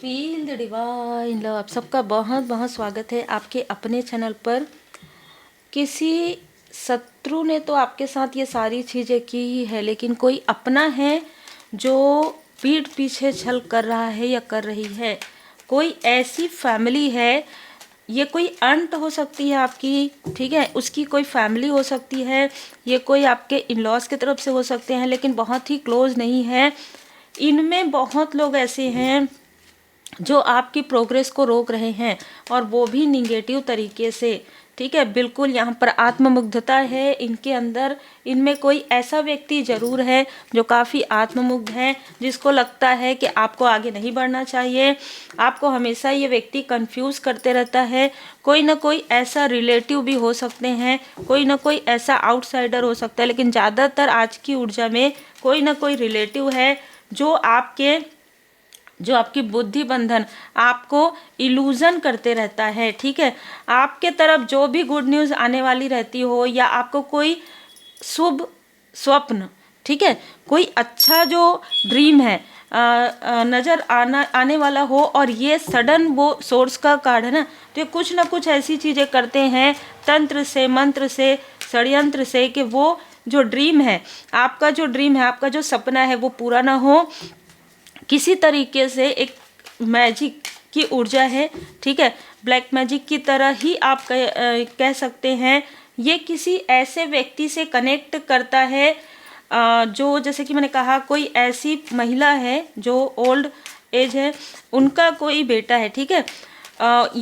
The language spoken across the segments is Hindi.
Feel the divine love. आप सबका बहुत बहुत स्वागत है आपके अपने चैनल पर। किसी शत्रु ने तो आपके साथ ये सारी चीज़ें की ही है, लेकिन कोई अपना है जो पीठ पीछे छल कर रहा है या कर रही है। कोई ऐसी फैमिली है, ये कोई अंट हो सकती है आपकी, ठीक है, उसकी कोई फैमिली हो सकती है, ये कोई आपके इन लॉज की तरफ से हो सकते हैं, लेकिन बहुत ही क्लोज नहीं है। इनमें बहुत लोग ऐसे हैं जो आपकी प्रोग्रेस को रोक रहे हैं, और वो भी निगेटिव तरीके से, ठीक है। बिल्कुल यहाँ पर आत्ममुग्धता है इनके अंदर। इनमें कोई ऐसा व्यक्ति ज़रूर है जो काफ़ी आत्ममुग्ध है, जिसको लगता है कि आपको आगे नहीं बढ़ना चाहिए। आपको हमेशा ये व्यक्ति कंफ्यूज करते रहता है। कोई ना कोई ऐसा रिलेटिव भी हो सकते हैं, कोई ना कोई ऐसा आउटसाइडर हो सकता है, लेकिन ज़्यादातर आज की ऊर्जा में कोई ना कोई रिलेटिव है जो आपकी बुद्धि बंधन, आपको इल्यूजन करते रहता है, ठीक है। आपके तरफ जो भी गुड न्यूज़ आने वाली रहती हो, या आपको कोई शुभ स्वप्न, ठीक है, कोई अच्छा जो ड्रीम है नज़र आने वाला हो, और ये सडन वो सोर्स का कार्ड है ना, तो ये कुछ ना कुछ ऐसी चीज़ें करते हैं तंत्र से, मंत्र से, षड्यंत्र से, कि वो जो ड्रीम है, आपका जो ड्रीम है, आपका जो सपना है, वो पूरा ना हो। किसी तरीके से एक मैजिक की ऊर्जा है, ठीक है, ब्लैक मैजिक की तरह ही आप कह सकते हैं। ये किसी ऐसे व्यक्ति से कनेक्ट करता है जो, जैसे कि मैंने कहा, कोई ऐसी महिला है जो ओल्ड एज है, उनका कोई बेटा है, ठीक है।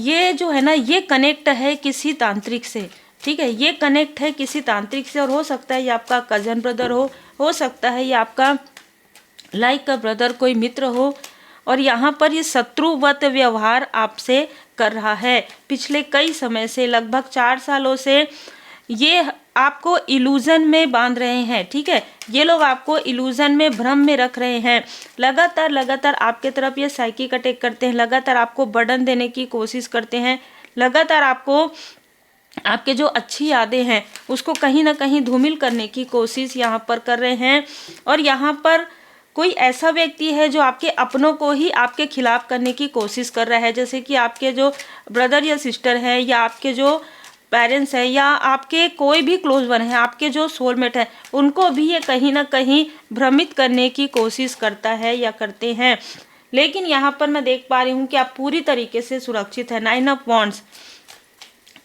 ये जो है ना, ये कनेक्ट है किसी तांत्रिक से, ठीक है, ये कनेक्ट है किसी तांत्रिक से, और हो सकता है ये आपका कजन ब्रदर हो सकता है ये आपका लाइक का ब्रदर, कोई मित्र हो, और यहाँ पर ये शत्रुवत व्यवहार आपसे कर रहा है पिछले कई समय से, लगभग 4 सालों से। ये आपको इल्यूजन में बांध रहे हैं, ठीक है, ये लोग आपको इल्यूजन में, भ्रम में रख रहे हैं। लगातार आपके तरफ ये साइकिक अटैक करते हैं, लगातार आपको बर्डन देने की कोशिश करते हैं, लगातार आपको आपके जो अच्छी यादें हैं उसको कहीं ना कहीं धूमिल करने की कोशिश यहाँ पर कर रहे हैं। और यहाँ पर कोई ऐसा व्यक्ति है जो आपके अपनों को ही आपके खिलाफ करने की कोशिश कर रहा है, जैसे कि आपके जो ब्रदर या सिस्टर हैं, या आपके जो पेरेंट्स हैं, या आपके कोई भी क्लोज वन है, आपके जो सोलमेट हैं, उनको भी ये कहीं ना कहीं भ्रमित करने की कोशिश करता है या करते हैं। लेकिन यहाँ पर मैं देख पा रही हूँ कि आप पूरी तरीके से सुरक्षित हैं। 9 ऑफ वॉन्ड्स,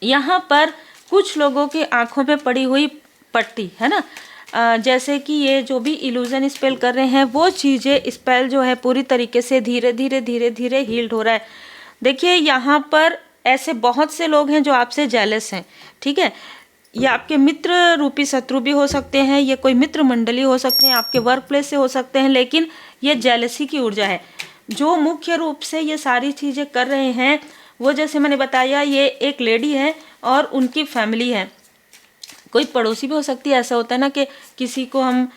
यहाँ पर कुछ लोगों की आंखों पे पड़ी हुई पट्टी है ना, जैसे कि ये जो भी इल्यूजन स्पेल कर रहे हैं, वो चीज़ें, स्पेल जो है पूरी तरीके से धीरे धीरे हील्ड हो रहा है। देखिए यहाँ पर ऐसे बहुत से लोग हैं जो आपसे जेलस हैं, ठीक है। ये आपके मित्र रूपी शत्रु भी हो सकते हैं, ये कोई मित्र मंडली हो सकते हैं, आपके वर्क प्लेस से हो सकते हैं, लेकिन ये जेलसी की ऊर्जा है। जो मुख्य रूप से ये सारी चीज़ें कर रहे हैं, वो जैसे मैंने बताया, ये एक लेडी है और उनकी फैमिली है। कोई पड़ोसी भी हो सकती है। ऐसा होता है ना कि किसी को हम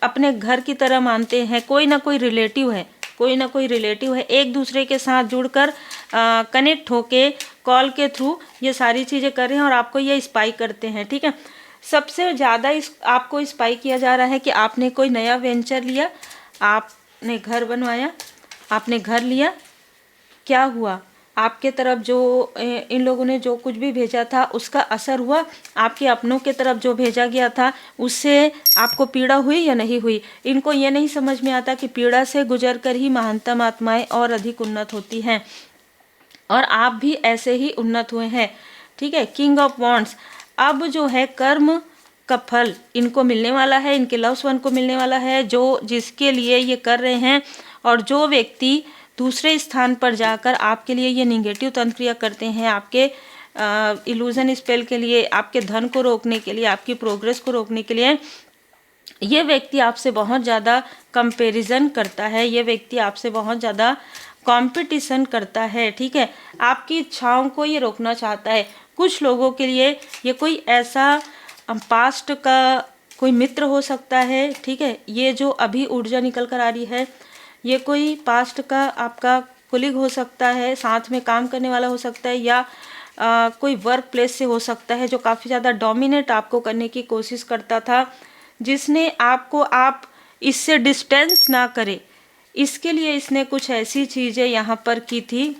अपने घर की तरह मानते हैं, कोई ना कोई रिलेटिव है, कोई ना कोई रिलेटिव है, एक दूसरे के साथ जुड़कर कनेक्ट होके कॉल के थ्रू ये सारी चीज़ें कर रहे हैं, और आपको ये स्पाई करते हैं, ठीक है। सबसे ज़्यादा आपको स्पाई किया जा रहा है कि आपने कोई नया वेंचर लिया, आपने घर बनवाया, आपने घर लिया, क्या हुआ, आपके तरफ जो इन लोगों ने जो कुछ भी भेजा था उसका असर हुआ, आपके अपनों के तरफ जो भेजा गया था उससे आपको पीड़ा हुई या नहीं हुई। इनको ये नहीं समझ में आता कि पीड़ा से गुजरकर ही महानतम आत्माएं और अधिक उन्नत होती हैं, और आप भी ऐसे ही उन्नत हुए हैं, ठीक है। किंग ऑफ वॉन्ड्स, अब जो है कर्म का फल इनको मिलने वाला है, इनके लव्स वन को मिलने वाला है, जो जिसके लिए ये कर रहे हैं। और जो व्यक्ति दूसरे स्थान पर जाकर आपके लिए ये निगेटिव तंत्र क्रिया करते हैं, आपके इल्यूजन स्पेल के लिए, आपके धन को रोकने के लिए, आपकी प्रोग्रेस को रोकने के लिए, ये व्यक्ति आपसे बहुत ज़्यादा कंपैरिजन करता है, ये व्यक्ति आपसे बहुत ज़्यादा कंपटीशन करता है, ठीक है। आपकी इच्छाओं को ये रोकना चाहता है। कुछ लोगों के लिए ये कोई ऐसा पास्ट का कोई मित्र हो सकता है, ठीक है। ये जो अभी ऊर्जा निकल कर आ रही है, ये कोई पास्ट का आपका कोलिग हो सकता है, साथ में काम करने वाला हो सकता है, या कोई वर्क प्लेस से हो सकता है, जो काफ़ी ज़्यादा डोमिनेट आपको करने की कोशिश करता था, जिसने आपको, आप इससे डिस्टेंस ना करे, इसके लिए इसने कुछ ऐसी चीज़ें यहाँ पर की थी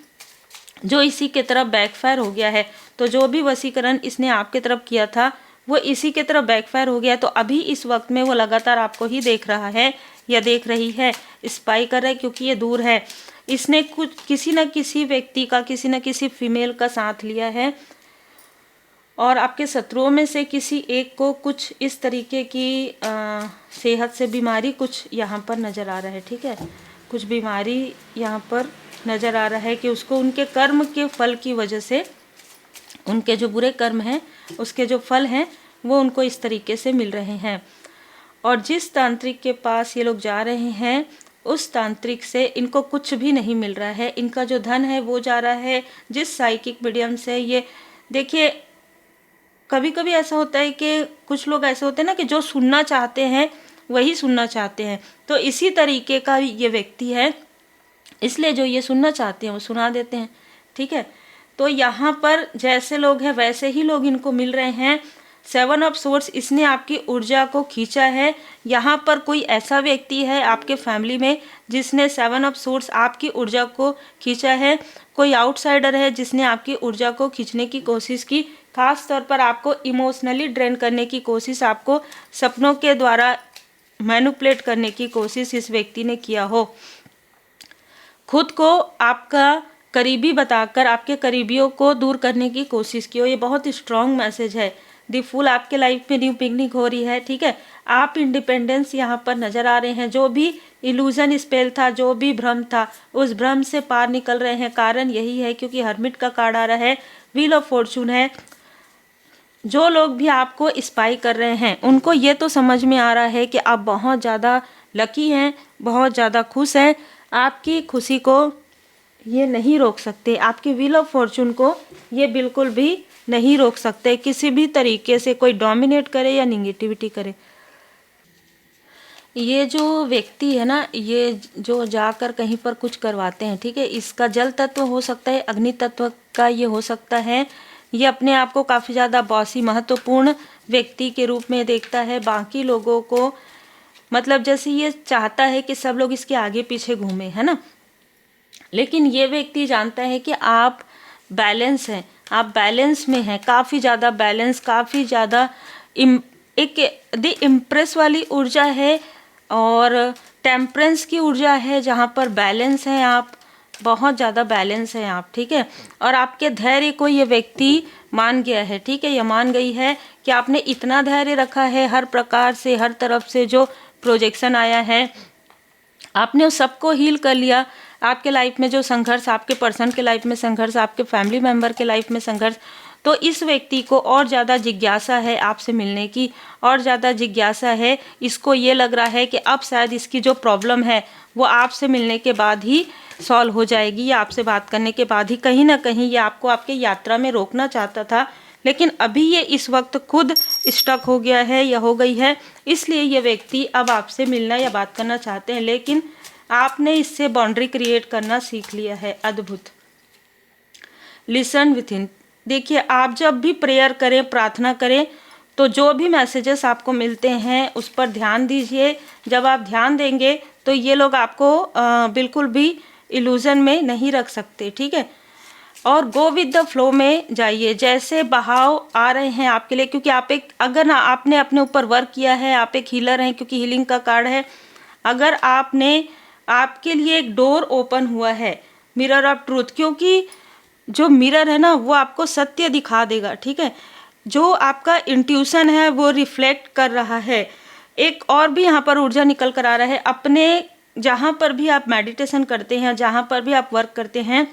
जो इसी के तरफ बैकफायर हो गया है। तो जो भी वशीकरण इसने आपके तरफ किया था वो इसी के तरफ बैकफायर हो गया। तो अभी इस वक्त में वो लगातार आपको ही देख रहा है या देख रही है, स्पाई कर रहा है, क्योंकि ये दूर है। इसने कुछ किसी न किसी व्यक्ति का, किसी न किसी फीमेल का साथ लिया है और आपके शत्रुओं में से किसी एक को कुछ इस तरीके की सेहत से बीमारी कुछ यहाँ पर नज़र आ रहा है। ठीक है, कुछ बीमारी यहाँ पर नज़र आ रहा है कि उसको उनके कर्म के फल की वजह से, उनके जो बुरे कर्म हैं उसके जो फल हैं वो उनको इस तरीके से मिल रहे हैं। और जिस तांत्रिक के पास ये लोग जा रहे हैं उस तांत्रिक से इनको कुछ भी नहीं मिल रहा है। इनका जो धन है वो जा रहा है जिस साइकिक मीडियम से ये, देखिए कभी कभी ऐसा होता है कि कुछ लोग ऐसे होते हैं ना कि जो सुनना चाहते हैं वही सुनना चाहते हैं। तो इसी तरीके का ये व्यक्ति है, इसलिए जो ये सुनना चाहते हैं वो सुना देते हैं। ठीक है, तो यहाँ पर जैसे लोग हैं वैसे ही लोग इनको मिल रहे हैं। 7 ऑफ सोर्स, इसने आपकी ऊर्जा को खींचा है। यहाँ पर कोई ऐसा व्यक्ति है आपके फैमिली में जिसने 7 ऑफ सोर्स आपकी ऊर्जा को खींचा है। कोई आउटसाइडर है जिसने आपकी ऊर्जा को खींचने की कोशिश की, खास तौर पर आपको इमोशनली ड्रेन करने की कोशिश, आपको सपनों के द्वारा मैनिपुलेट करने की कोशिश इस व्यक्ति ने किया हो। खुद को आपका करीबी बताकर आपके करीबियों को दूर करने की कोशिश की हो। ये बहुत स्ट्रॉन्ग मैसेज है। दी फूल, आपके लाइफ में न्यू पिकनिक हो रही है। ठीक है, आप इंडिपेंडेंस यहाँ पर नज़र आ रहे हैं। जो भी इल्यूजन स्पेल था, जो भी भ्रम था, उस भ्रम से पार निकल रहे हैं। कारण यही है क्योंकि हर्मिट का कार्ड आ रहा है, व्हील ऑफ फॉर्चून है। जो लोग भी आपको स्पाई कर रहे हैं उनको ये तो समझ में आ रहा है कि आप बहुत ज़्यादा लकी हैं, बहुत ज़्यादा खुश हैं। आपकी खुशी को ये नहीं रोक सकते, आपकी व्हील ऑफ फॉर्चून को ये बिल्कुल भी नहीं रोक सकते, किसी भी तरीके से कोई डोमिनेट करे या निगेटिविटी करे। ये जो व्यक्ति है ना, ये जो जाकर कहीं पर कुछ करवाते हैं, ठीक है, इसका जल तत्व हो सकता है, अग्नि तत्व का ये हो सकता है। ये अपने आप को काफ़ी ज़्यादा बॉसी, महत्वपूर्ण व्यक्ति के रूप में देखता है। बाकी लोगों को मतलब जैसे ये चाहता है कि सब लोग इसके आगे पीछे घूमें, है ना। लेकिन ये व्यक्ति जानता है कि आप बैलेंस हैं, आप बैलेंस में हैं, काफ़ी ज़्यादा बैलेंस, काफ़ी ज़्यादा एक द इम्प्रेस वाली ऊर्जा है और टेम्परेंस की ऊर्जा है, जहाँ पर बैलेंस है, आप बहुत ज़्यादा बैलेंस है आप। ठीक है, और आपके धैर्य को ये व्यक्ति मान गया है। ठीक है, ये मान गई है कि आपने इतना धैर्य रखा है, हर प्रकार से, हर तरफ से जो प्रोजेक्शन आया है आपने उस सबको हील कर लिया। आपके लाइफ में जो संघर्ष, आपके पर्सन के लाइफ में संघर्ष, आपके फैमिली मेम्बर के लाइफ में संघर्ष, तो इस व्यक्ति को और ज़्यादा जिज्ञासा है आपसे मिलने की, और ज़्यादा जिज्ञासा है। इसको ये लग रहा है कि अब शायद इसकी जो प्रॉब्लम है वो आपसे मिलने के बाद ही सॉल्व हो जाएगी, या आपसे बात करने के बाद ही। कहीं ना कहीं ये आपको आपके यात्रा में रोकना चाहता था, लेकिन अभी ये इस वक्त खुद स्टक हो गया है या हो गई है, इसलिए ये व्यक्ति अब आपसे मिलना या बात करना चाहते हैं, लेकिन आपने इससे बाउंड्री क्रिएट करना सीख लिया है। अद्भुत। लिसन विथ इन, देखिए आप जब भी प्रेयर करें, प्रार्थना करें, तो जो भी मैसेजेस आपको मिलते हैं उस पर ध्यान दीजिए। जब आप ध्यान देंगे तो ये लोग आपको बिल्कुल भी इल्यूजन में नहीं रख सकते। ठीक है, और गो विद द फ्लो में जाइए, जैसे बहाव आ रहे हैं आपके लिए, क्योंकि आप एक, अगर ना आपने अपने ऊपर वर्क किया है, आप एक हीलर हैं क्योंकि हीलिंग का कार्ड है, अगर आपने, आपके लिए एक डोर ओपन हुआ है, मिरर ऑफ ट्रूथ, क्योंकि जो मिरर है ना वो आपको सत्य दिखा देगा। ठीक है, जो आपका इंट्यूशन है वो रिफ्लेक्ट कर रहा है। एक और भी यहाँ पर ऊर्जा निकल कर आ रहा है, अपने जहाँ पर भी आप मेडिटेशन करते हैं, जहाँ पर भी आप वर्क करते हैं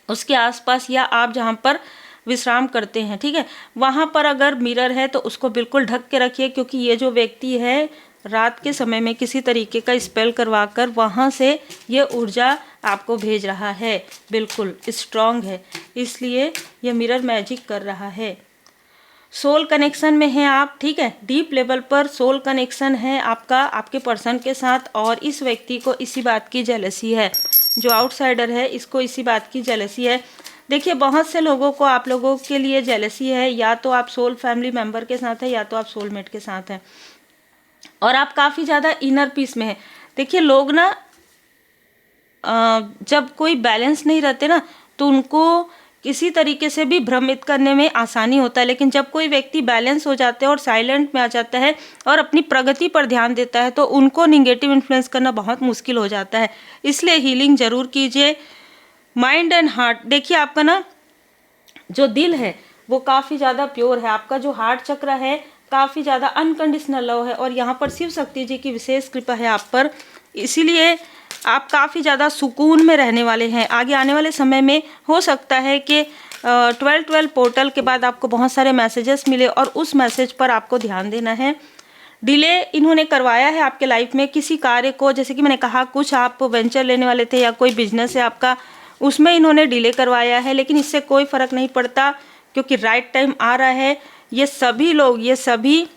उसके आसपास, या आप जहाँ पर विश्राम करते हैं, ठीक है, वहाँ पर अगर मिरर है तो उसको बिल्कुल ढक के रखिए, क्योंकि ये जो व्यक्ति है रात के समय में किसी तरीके का स्पेल करवाकर वहाँ से ये ऊर्जा आपको भेज रहा है, बिल्कुल स्ट्रॉन्ग है, इसलिए ये मिरर मैजिक कर रहा है। सोल कनेक्शन में हैं आप। ठीक है, डीप लेवल पर सोल कनेक्शन है आपका आपके पर्सन के साथ, और इस व्यक्ति को इसी बात की जेलसी है, जो आउटसाइडर है इसको इसी बात की जेलसी है। देखिए बहुत से लोगों को आप लोगों के लिए जेलसी है, या तो आप सोल फैमिली मेम्बर के साथ हैं या तो आप सोलमेट के साथ हैं, और आप काफ़ी ज़्यादा इनर पीस में हैं। देखिए लोग ना जब कोई बैलेंस नहीं रहते ना तो उनको किसी तरीके से भी भ्रमित करने में आसानी होता है, लेकिन जब कोई व्यक्ति बैलेंस हो जाता है और साइलेंट में आ जाता है और अपनी प्रगति पर ध्यान देता है तो उनको निगेटिव इन्फ्लुएंस करना बहुत मुश्किल हो जाता है। इसलिए हीलिंग ज़रूर कीजिए। माइंड एंड हार्ट, देखिए आपका ना जो दिल है वो काफ़ी ज़्यादा प्योर है, आपका जो हार्ट चक्र है काफ़ी ज़्यादा अनकंडीशनल लव है और यहाँ पर शिव शक्ति जी की विशेष कृपा है आप पर, इसीलिए आप काफ़ी ज़्यादा सुकून में रहने वाले हैं। आगे आने वाले समय में हो सकता है कि 12/12 पोर्टल के बाद आपको बहुत सारे मैसेजेस मिले और उस मैसेज पर आपको ध्यान देना है। डिले इन्होंने करवाया है आपके लाइफ में किसी कार्य को, जैसे कि मैंने कहा कुछ आप वेंचर लेने वाले थे या कोई बिजनेस है आपका, उसमें इन्होंने डिले करवाया है, लेकिन इससे कोई फ़र्क नहीं पड़ता क्योंकि राइट टाइम आ रहा है। ये सभी लोग, ये सभी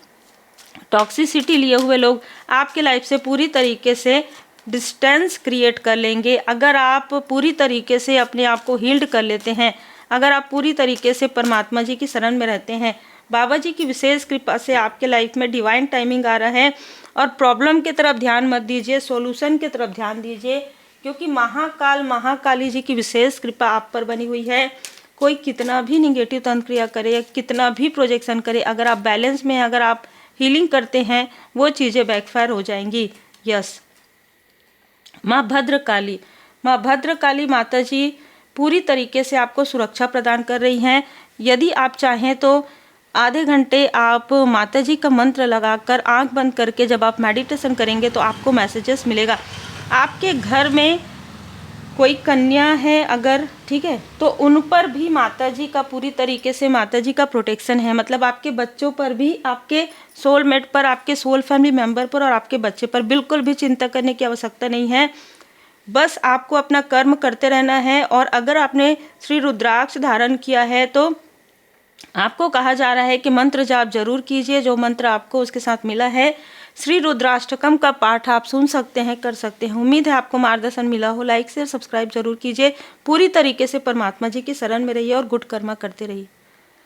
टॉक्सिसिटी लिए हुए लोग आपके लाइफ से पूरी तरीके से डिस्टेंस क्रिएट कर लेंगे अगर आप पूरी तरीके से अपने आप को हील्ड कर लेते हैं, अगर आप पूरी तरीके से परमात्मा जी की शरण में रहते हैं। बाबा जी की विशेष कृपा से आपके लाइफ में डिवाइन टाइमिंग आ रहा है और प्रॉब्लम की तरफ ध्यान मत दीजिए, सॉल्यूशन की तरफ ध्यान दीजिए, क्योंकि महाकाल महाकाली जी की विशेष कृपा आप पर बनी हुई है। कोई कितना भी निगेटिव तंत्र क्रिया करे या कितना भी प्रोजेक्शन करे, अगर आप बैलेंस में, अगर आप हीलिंग करते हैं वो चीज़ें बैकफायर हो जाएंगी। यस, माँ भद्रकाली, माँ भद्रकाली माता जी पूरी तरीके से आपको सुरक्षा प्रदान कर रही हैं। यदि आप चाहें तो आधे घंटे आप माता जी का मंत्र लगाकर आंख बंद करके जब आप मेडिटेशन करेंगे तो आपको मैसेजेस मिलेगा। आपके घर में कोई कन्या है अगर, ठीक है, तो उन पर भी माता जी का पूरी तरीके से माता जी का प्रोटेक्शन है। मतलब आपके बच्चों पर भी, आपके सोलमेट पर, आपके सोल फैमिली मेंबर पर और आपके बच्चे पर बिल्कुल भी चिंता करने की आवश्यकता नहीं है। बस आपको अपना कर्म करते रहना है। और अगर आपने श्री रुद्राक्ष धारण किया है तो आपको कहा जा रहा है कि मंत्र जाप जरूर कीजिए। जो मंत्र आपको उसके साथ मिला है, श्री रुद्राष्टकम का पाठ आप सुन सकते हैं, कर सकते हैं। उम्मीद है आपको मार्गदर्शन मिला हो। लाइक शेयर सब्सक्राइब जरूर कीजिए। पूरी तरीके से परमात्मा जी की शरण में रहिए और गुड कर्मा करते रहिए।